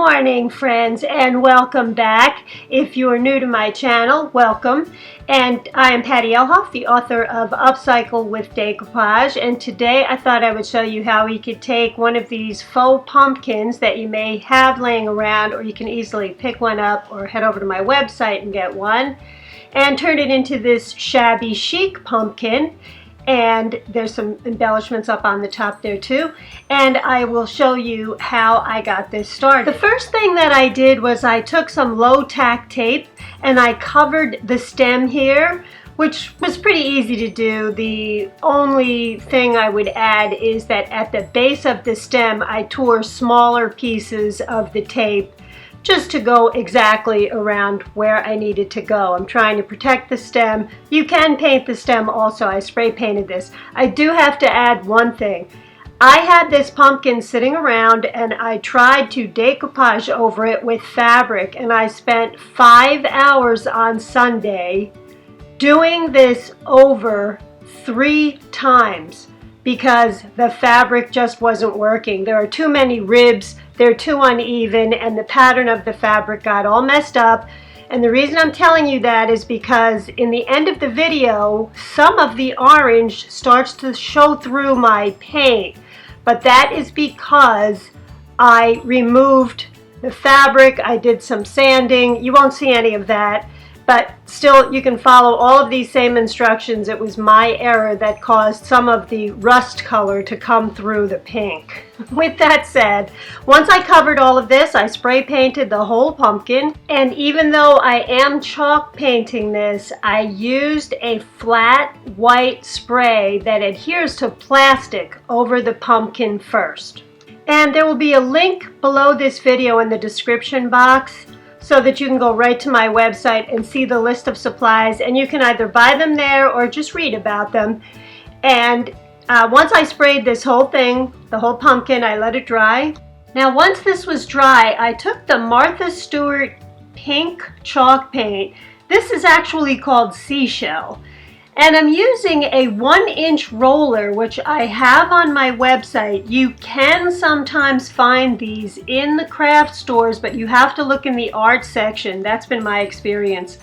morning, friends, and welcome back. If you're new to my channel, welcome. And I am Patty Elhoff, the author of Upcycle with Decoupage, and today I thought I would show you how we could take one of these faux pumpkins that you may have laying around, or you can easily pick one up or head over to my website and get one, and turn it into this shabby chic pumpkin. And there's some embellishments up on the top there too, and I will show you how I got this started. The first thing that I did was I took some low tack tape and I covered the stem here, which was pretty easy to do. The only thing I would add is that at the base of the stem I tore smaller pieces of the tape just to go exactly around where I needed to go. I'm trying to protect the stem. You can paint the stem also. I spray painted this. I do have to add one thing. I had this pumpkin sitting around and I tried to decoupage over it with fabric, and I spent 5 hours on Sunday doing this over 3 times because the fabric just wasn't working. There are too many ribs, they're too uneven, and the pattern of the fabric got all messed up. And the reason I'm telling you that is because in the end of the video, some of the orange starts to show through my paint. But that is because I removed the fabric, I did some sanding. You won't see any of that, but still you can follow all of these same instructions. It was my error that caused some of the rust color to come through the pink. With that said, once I covered all of this, I spray painted the whole pumpkin, and even though I am chalk painting this, I used a flat white spray that adheres to plastic over the pumpkin first. And there will be a link below this video in the description box so that you can go right to my website and see the list of supplies, and you can either buy them there or just read about them. And once I sprayed this whole thing, the whole pumpkin, I let it dry. Now once this was dry, I took the Martha Stewart pink chalk paint. This is actually called Seashell. And I'm using a 1-inch roller, which I have on my website. You can sometimes find these in the craft stores, but you have to look in the art section. That's been my experience.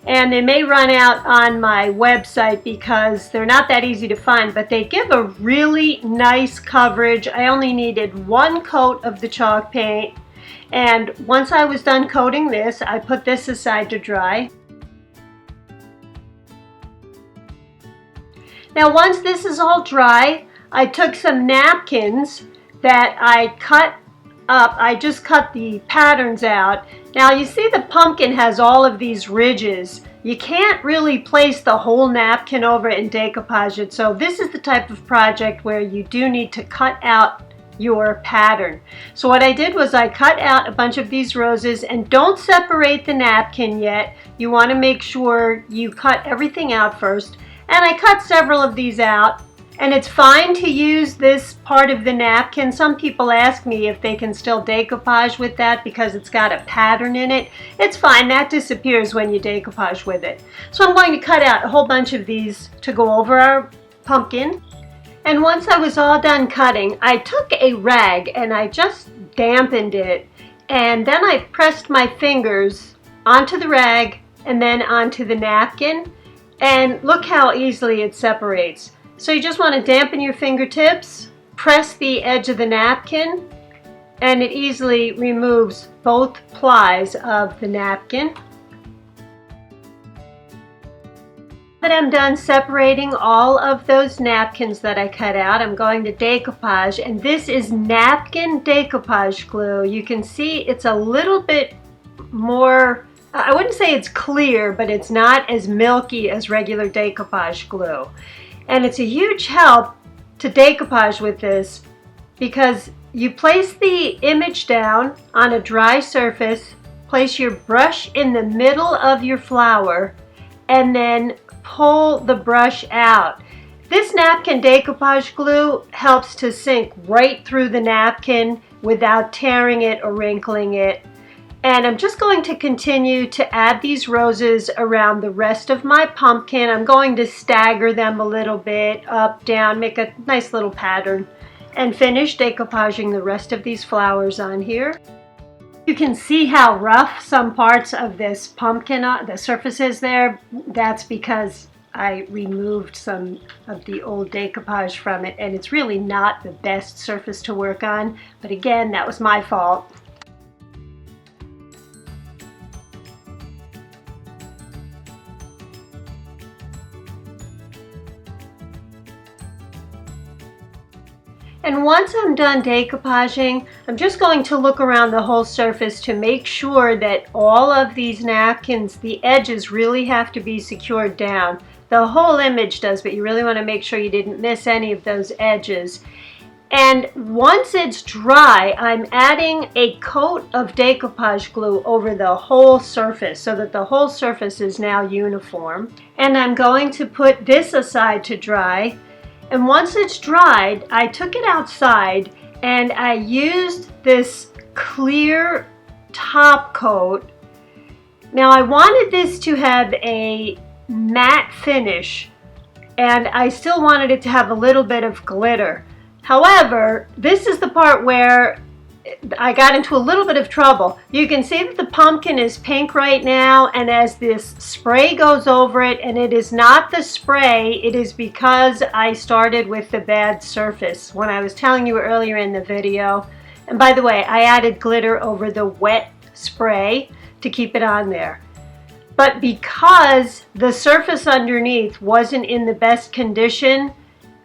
And they may run out on my website because they're not that easy to find, but they give a really nice coverage. I only needed 1 coat of the chalk paint. And once I was done coating this, I put this aside to dry. Now once this is all dry, I took some napkins that I cut up. I just cut the patterns out. Now you see the pumpkin has all of these ridges. You can't really place the whole napkin over it and decoupage it, so this is the type of project where you do need to cut out your pattern. So what I did was I cut out a bunch of these roses, and don't separate the napkin yet. You want to make sure you cut everything out first. And I cut several of these out, and it's fine to use this part of the napkin. Some people ask me if they can still decoupage with that because it's got a pattern in it. It's fine, that disappears when you decoupage with it. So I'm going to cut out a whole bunch of these to go over our pumpkin. And once I was all done cutting, I took a rag and I just dampened it, and then I pressed my fingers onto the rag and then onto the napkin. And look how easily it separates. So you just want to dampen your fingertips, press the edge of the napkin, and it easily removes both plies of the napkin. But I'm done separating all of those napkins that I cut out. I'm going to decoupage, and this is napkin decoupage glue. You can see it's a little bit more, I wouldn't say it's clear, but it's not as milky as regular decoupage glue. And it's a huge help to decoupage with this because you place the image down on a dry surface, place your brush in the middle of your flower, and then pull the brush out. This napkin decoupage glue helps to sink right through the napkin without tearing it or wrinkling it. And I'm just going to continue to add these roses around the rest of my pumpkin. I'm going to stagger them a little bit, up, down, make a nice little pattern, and finish decoupaging the rest of these flowers on here. You can see how rough some parts of this pumpkin are, the surface is there. That's because I removed some of the old decoupage from it, and it's really not the best surface to work on. But again, that was my fault. And once I'm done decoupaging, I'm just going to look around the whole surface to make sure that all of these napkins, the edges really have to be secured down. The whole image does, but you really want to make sure you didn't miss any of those edges. And once it's dry, I'm adding a coat of decoupage glue over the whole surface so that the whole surface is now uniform. And I'm going to put this aside to dry. And once it's dried, I took it outside and I used this clear top coat. Now I wanted this to have a matte finish, and I still wanted it to have a little bit of glitter. However, this is the part where I got into a little bit of trouble. You can see that the pumpkin is pink right now, and as this spray goes over it, and it is not the spray, it is because I started with the bad surface when I was telling you earlier in the video. And by the way, I added glitter over the wet spray to keep it on there. But because the surface underneath wasn't in the best condition,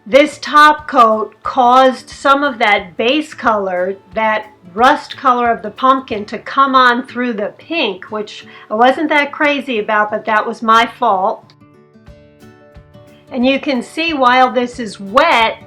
this top coat caused some of that base color, that rust color of the pumpkin, to come on through the pink, which I wasn't that crazy about, but that was my fault. And you can see while this is wet,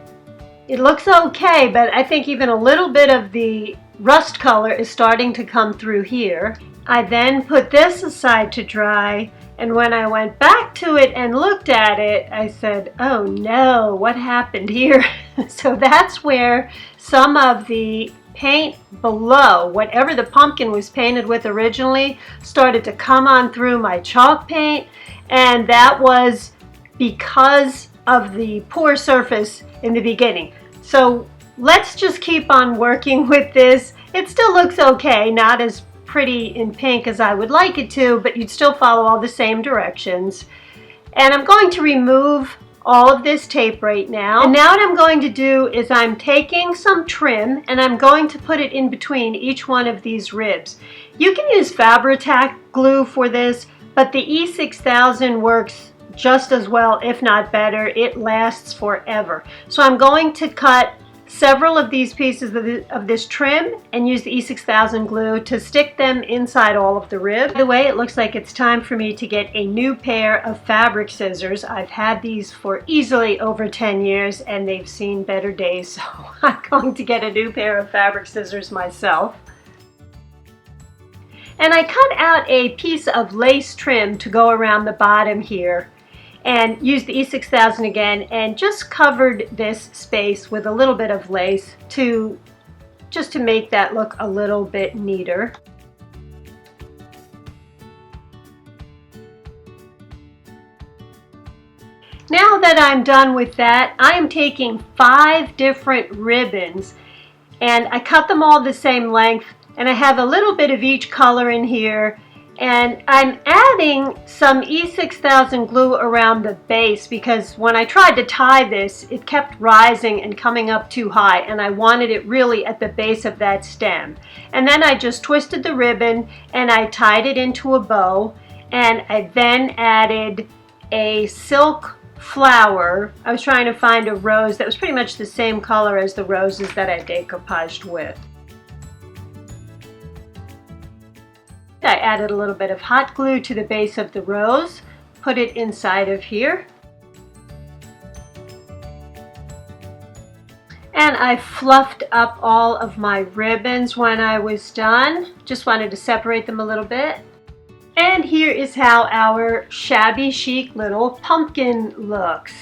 it looks okay, but I think even a little bit of the rust color is starting to come through here. I then put this aside to dry, and when I went back to it and looked at it, I said, oh no, what happened here? So that's where some of the paint below, whatever the pumpkin was painted with originally, started to come on through my chalk paint, and that was because of the poor surface in the beginning. So let's just keep on working with this. It still looks okay, not as pretty in pink as I would like it to, but you'd still follow all the same directions. And I'm going to remove all of this tape right now. And now what I'm going to do is I'm taking some trim and I'm going to put it in between each one of these ribs. You can use Fabri-Tac glue for this, but the E6000 works just as well, if not better. It lasts forever. So I'm going to cut several of these pieces of this trim and use the E6000 glue to stick them inside all of the ribs. By the way, it looks like it's time for me to get a new pair of fabric scissors. I've had these for easily over 10 years and they've seen better days, so I'm going to get a new pair of fabric scissors myself. And I cut out a piece of lace trim to go around the bottom here, and used the E6000 again and just covered this space with a little bit of lace just to make that look a little bit neater. Now that I'm done with that, I am taking 5 different ribbons and I cut them all the same length, and I have a little bit of each color in here. And I'm adding some E6000 glue around the base because when I tried to tie this, it kept rising and coming up too high, and I wanted it really at the base of that stem. And then I just twisted the ribbon and I tied it into a bow, and I then added a silk flower. I was trying to find a rose that was pretty much the same color as the roses that I decoupaged with. I added a little bit of hot glue to the base of the rose, put it inside of here, and I fluffed up all of my ribbons when I was done. Just wanted to separate them a little bit. And here is how our shabby chic little pumpkin looks.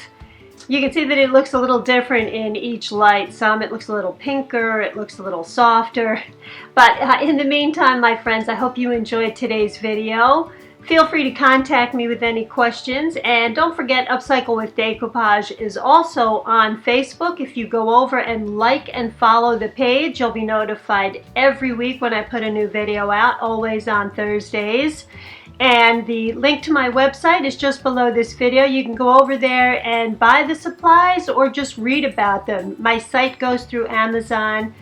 You can see that it looks a little different in each light. Some it looks a little pinker, it looks a little softer. But in the meantime, my friends, I hope you enjoyed today's video. Feel free to contact me with any questions, and don't forget Upcycle with Decoupage is also on Facebook. If you go over and like and follow the page, you'll be notified every week when I put a new video out, always on Thursdays. And the link to my website is just below this video. You can go over there and buy the supplies or just read about them. My site goes through Amazon,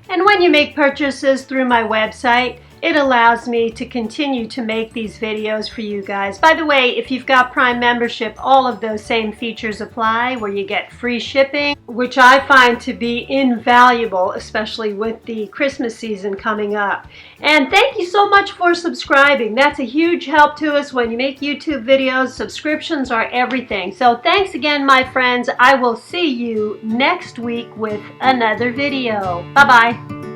and when you make purchases through my website, it allows me to continue to make these videos for you guys. By the way, if you've got Prime membership, all of those same features apply, where you get free shipping, which I find to be invaluable, especially with the Christmas season coming up. And thank you so much for subscribing. That's a huge help to us when you make YouTube videos. Subscriptions are everything. So thanks again, my friends. I will see you next week with another video. Bye-bye.